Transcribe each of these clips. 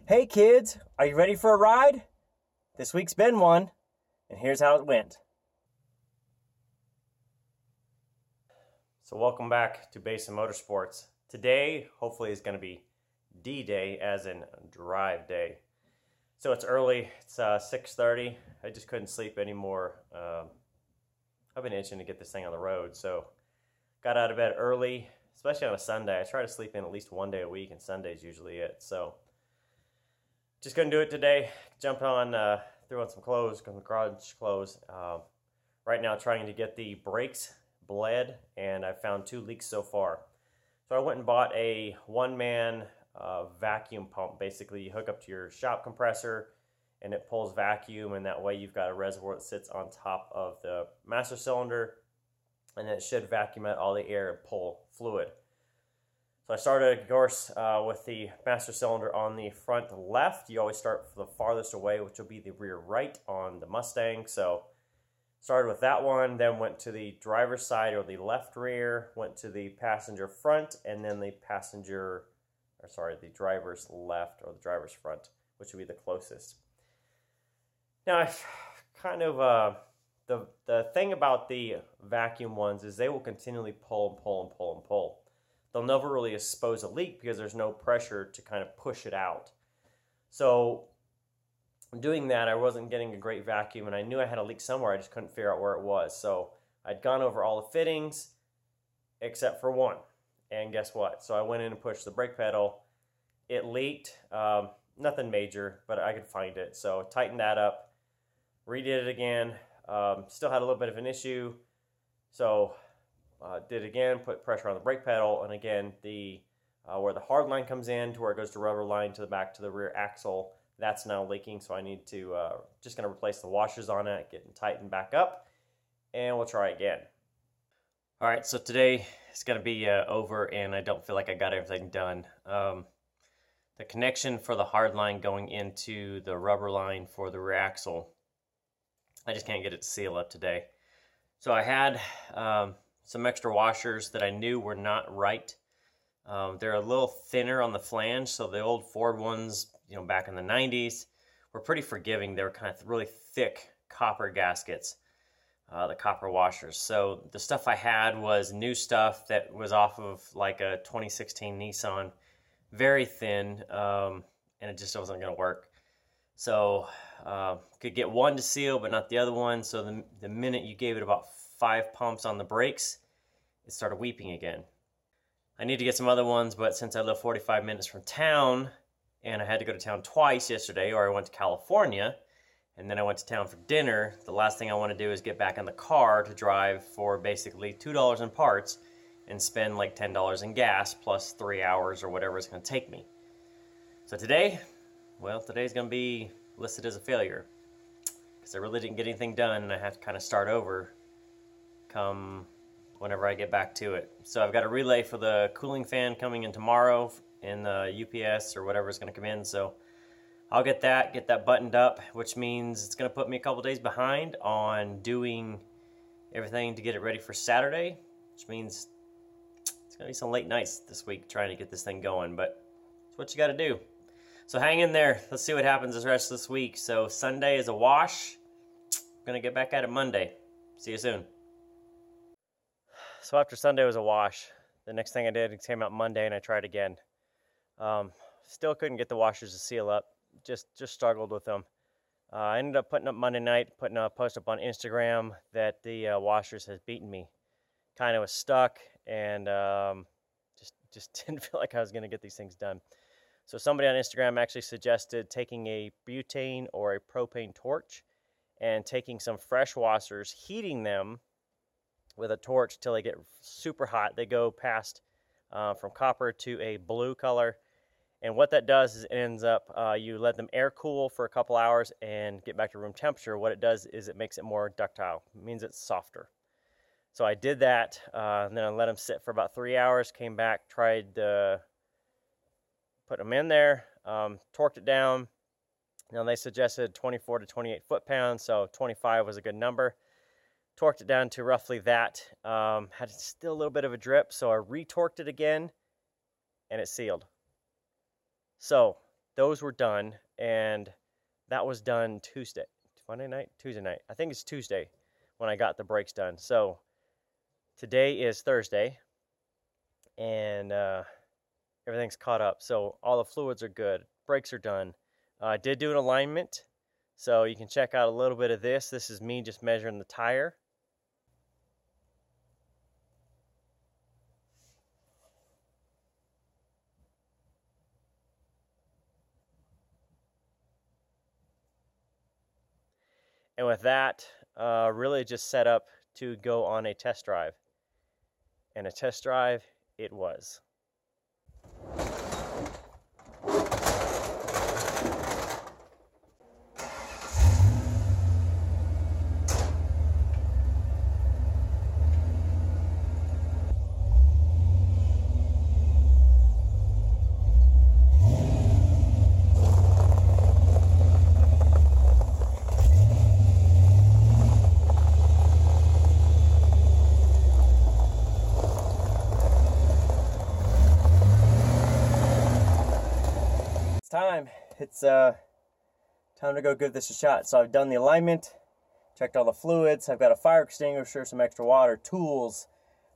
Hey kids, are you ready for a ride? This week's been one, and here's how it went. So welcome back to Basin Motorsports. Today, hopefully, is going to be D-Day, as in drive day. So it's early, it's 6:30. I just couldn't sleep anymore. I've been itching to get this thing on the road, so got out of bed early, especially on a Sunday. I try to sleep in at least one day a week, and Sunday's usually it. So just couldn't do it today. Jumped on, threw on some clothes, some garage clothes. Right now trying to get the brakes bled, and I found 2 leaks so far. So I went and bought a one-man vacuum pump. Basically, you hook up to your shop compressor, and it pulls vacuum, and that way you've got a reservoir that sits on top of the master cylinder, and it should vacuum out all the air and pull fluid. So I started, of course, with the master cylinder on the front left. You always start from the farthest away, which will be the rear right on the Mustang. So started with that one, then went to the driver's side or the left rear, went to the passenger front, and then the the driver's left or the driver's front, which would be the closest. Now, I've kind of, the thing about the vacuum ones is they will continually pull and pull and pull and pull. They'll never really expose a leak because there's no pressure to kind of push it out. So doing that, I wasn't getting a great vacuum, and I knew I had a leak somewhere. I just couldn't figure out where it was. So I'd gone over all the fittings except for one. And guess what? So I went in and pushed the brake pedal. It leaked. Nothing major, but I could find it. So tightened that up, redid it again. Still had a little bit of an issue. So did it again, put pressure on the brake pedal, and again, where the hard line comes in to where it goes to rubber line to the back to the rear axle, that's now leaking, so I need to, just going to replace the washers on it, get it tightened back up, and we'll try again. All right, so today is going to be over, and I don't feel like I got everything done. The connection for the hard line going into the rubber line for the rear axle, I just can't get it to seal up today. So I had some extra washers that I knew were not right. They're a little thinner on the flange, so the old Ford ones, back in the 90s, were pretty forgiving. They were kind of really thick copper gaskets, the copper washers. So the stuff I had was new stuff that was off of like a 2016 Nissan, very thin, and it just wasn't going to work. So could get one to seal, but not the other one. So the minute you gave it about 5 pumps on the brakes, it started weeping again. I need to get some other ones, but since I live 45 minutes from town, and I had to go to town twice yesterday, or I went to California, and then I went to town for dinner, the last thing I want to do is get back in the car to drive for basically $2 in parts and spend like $10 in gas plus 3 hours or whatever it's going to take me. So today's going to be listed as a failure because I really didn't get anything done, and I have to kind of start over come whenever I get back to it. So I've got a relay for the cooling fan coming in tomorrow in the UPS or whatever is going to come in. So I'll get that buttoned up, which means it's going to put me a couple days behind on doing everything to get it ready for Saturday, which means it's going to be some late nights this week trying to get this thing going, but it's what you got to do. So hang in there. Let's see what happens the rest of this week. So Sunday is a wash. I'm going to get back at it Monday. See you soon. So after Sunday was a wash, the next thing I did, it came out Monday and I tried again. Still couldn't get the washers to seal up. Just struggled with them. I ended up putting up Monday night, putting a post up on Instagram that the washers has beaten me. Kind of was stuck and just didn't feel like I was going to get these things done. So somebody on Instagram actually suggested taking a butane or a propane torch and taking some fresh washers, heating them with a torch till they get super hot. They go past from copper to a blue color. And what that does is it ends up, you let them air cool for a couple hours and get back to room temperature. What it does is it makes it more ductile. It means it's softer. So I did that, and then I let them sit for about 3 hours, came back, tried put them in there, torqued it down. Now they suggested 24 to 28 foot-pounds, so 25 was a good number. Torqued it down to roughly that. Had still a little bit of a drip, so I retorqued it again, and it sealed. So those were done, and that was done Tuesday. Monday night? Tuesday night. I think it's Tuesday when I got the brakes done. So today is Thursday, and everything's caught up. So all the fluids are good. Brakes are done. I did do an alignment, so you can check out a little bit of this. This is me just measuring the tire. And with that, really just set up to go on a test drive. And a test drive it was. It's time to go give this a shot. So I've done the alignment, checked all the fluids. I've got a fire extinguisher, some extra water, tools.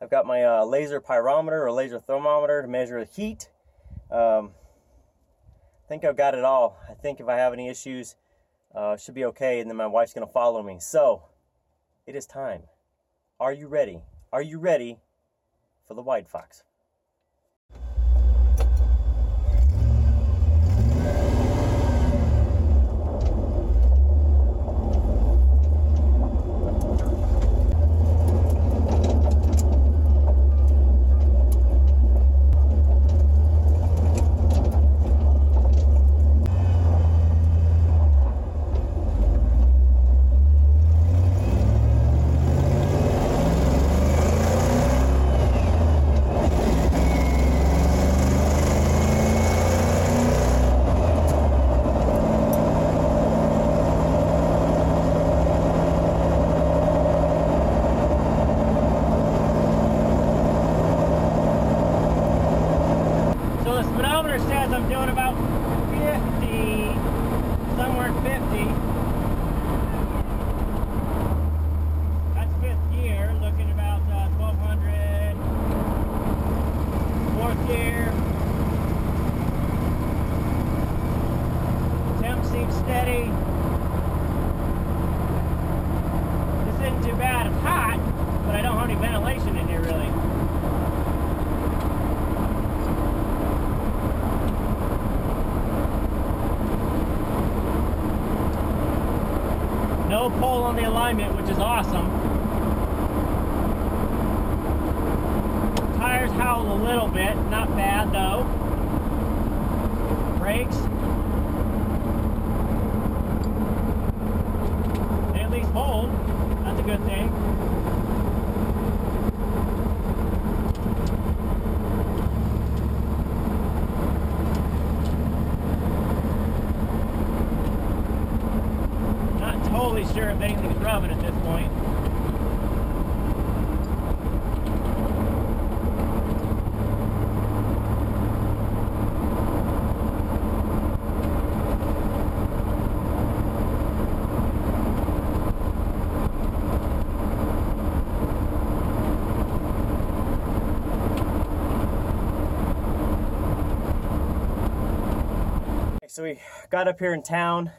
I've got my laser pyrometer or laser thermometer to measure the heat. I think I've got it all. I think if I have any issues, should be okay, and then my wife's gonna follow me. So it is time. Are you ready? Are you ready for the WideFox? I'm doing about 50, somewhere 50. That's fifth gear, looking about 1200. Fourth gear. Temp seems steady. This isn't too bad. It's hot, but I don't have any ventilation in here really. No pull on the alignment, which is awesome. Tires howl a little bit, not bad though. Brakes. They at least hold. That's a good thing. Totally sure if anything's rubbing at this point. So we got up here in town.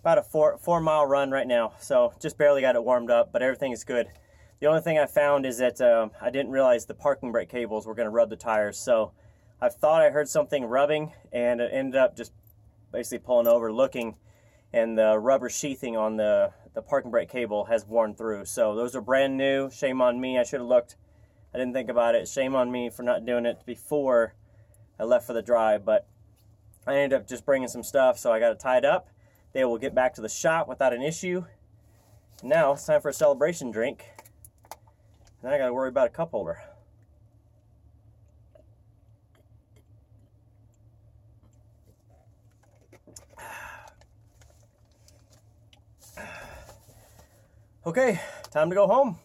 About a four mile run right now, so just barely got it warmed up, but everything is good. The only thing I found is that I didn't realize the parking brake cables were going to rub the tires, so I thought I heard something rubbing, and it ended up just basically pulling over, looking, and the rubber sheathing on the parking brake cable has worn through. So those are brand new. Shame on me. I should have looked. I didn't think about it. Shame on me for not doing it before I left for the drive, but I ended up just bringing some stuff, so I got it tied up. They will get back to the shop without an issue. Now it's time for a celebration drink. Then I got to worry about a cup holder. Okay, time to go home.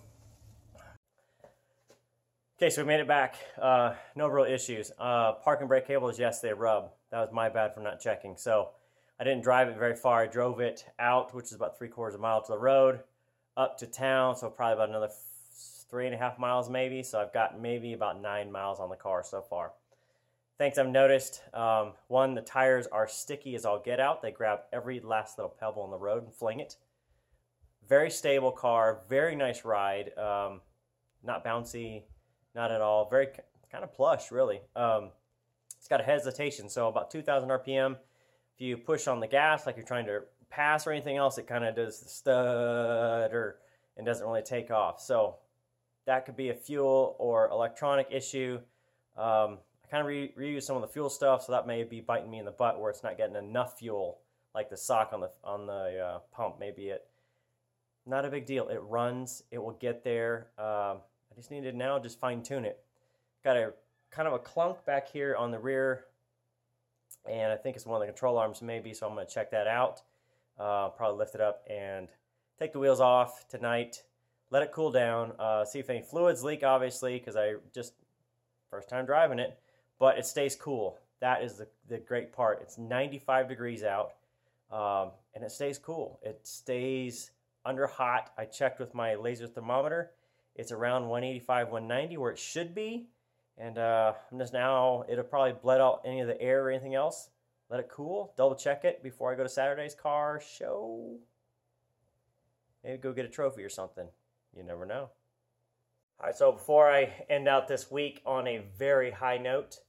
Okay, so we made it back. No real issues. Parking brake cables, yes, they rub. That was my bad for not checking. So I didn't drive it very far. I drove it out, which is about 3/4 mile to the road, up to town, so probably about another 3.5 miles maybe. So I've got maybe about 9 miles on the car so far. Things I've noticed, one, the tires are sticky as all get out. They grab every last little pebble on the road and fling it. Very stable car, very nice ride, not bouncy, not at all, very kind of plush really. It's got a hesitation, so about 2,000 RPM. If you push on the gas like you're trying to pass or anything else, it kind of does the stutter and doesn't really take off. So that could be a fuel or electronic issue. I kind of reuse some of the fuel stuff, so that may be biting me in the butt where it's not getting enough fuel, like the sock on the pump. Maybe it. Not a big deal. It runs. It will get there. I just need to now just fine tune it. Got a kind of a clunk back here on the rear, and I think it's one of the control arms maybe. So I'm going to check that out. Probably lift it up and take the wheels off tonight. Let it cool down. See if any fluids leak, obviously, because I just first time driving it. But it stays cool. That is the great part. It's 95 degrees out, and it stays cool. It stays under hot. I checked with my laser thermometer. It's around 185, 190 where it should be. And I'm just now, it'll probably bled out any of the air or anything else. Let it cool. Double check it before I go to Saturday's car show. Maybe go get a trophy or something. You never know. All right, so before I end out this week on a very high note,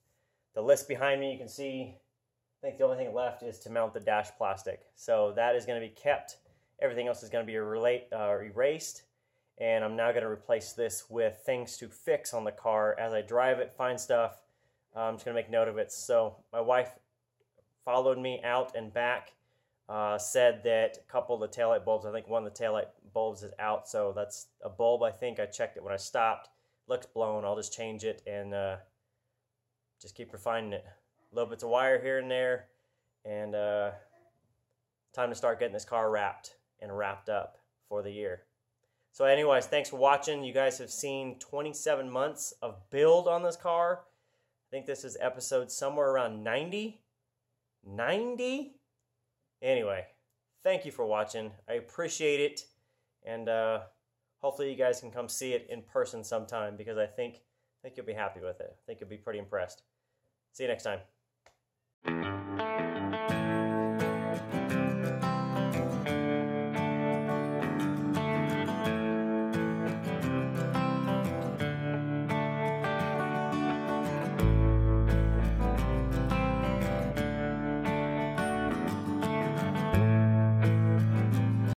the list behind me, you can see, I think the only thing left is to mount the dash plastic. So that is going to be kept. Everything else is going to be erased. And I'm now going to replace this with things to fix on the car as I drive it, find stuff. I'm just going to make note of it. So my wife followed me out and back, said that a couple of the taillight bulbs, I think one of the taillight bulbs is out. So that's a bulb, I think. I checked it when I stopped. Looks blown. I'll just change it and just keep refining it. Little bits of wire here and there. And time to start getting this car wrapped and wrapped up for the year. So anyways, thanks for watching. You guys have seen 27 months of build on this car. I think this is episode somewhere around 90. 90? Anyway, thank you for watching. I appreciate it. And hopefully you guys can come see it in person sometime because I think you'll be happy with it. I think you'll be pretty impressed. See you next time.